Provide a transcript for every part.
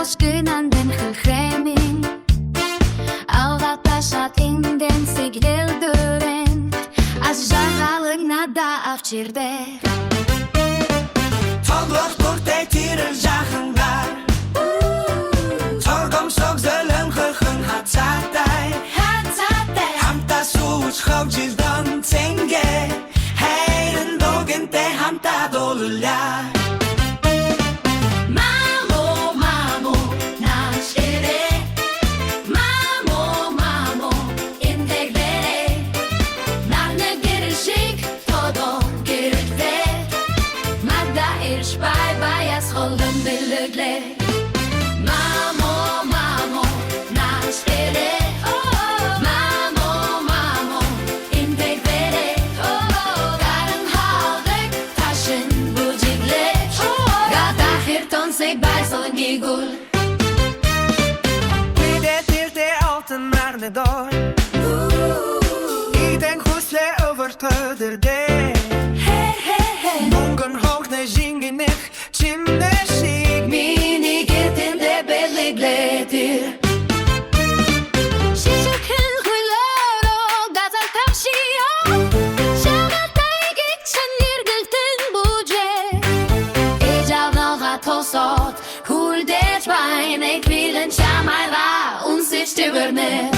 an den Chilcheming Alvat pashat in den Signal durent As Jahalig nada afchirdech Tolloch durch die Tiere Sachen dar Torgom sog zullen gechen hat zatay Hamta suus gauwtjes dan tenge Heiden dogen te hamta dolula Door. Ik denk hoesle overtreder de. Morgen hoog ne zingen ik, chim ne sig. Mini get in de bedle gletir. Shishkin hularo gazal tavshia. Shamatayik chanirgelten buje. Ejavno gatosot, hul det wein ik willen shamayra uns ist übernet.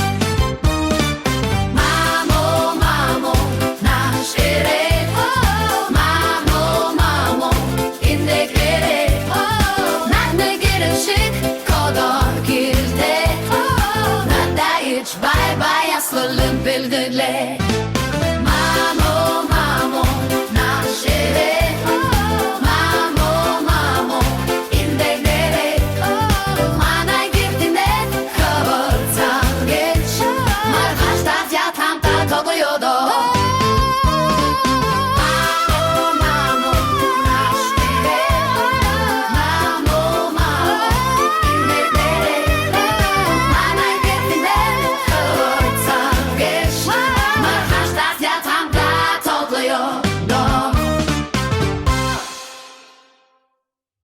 Bye bye, aslanım bildirler.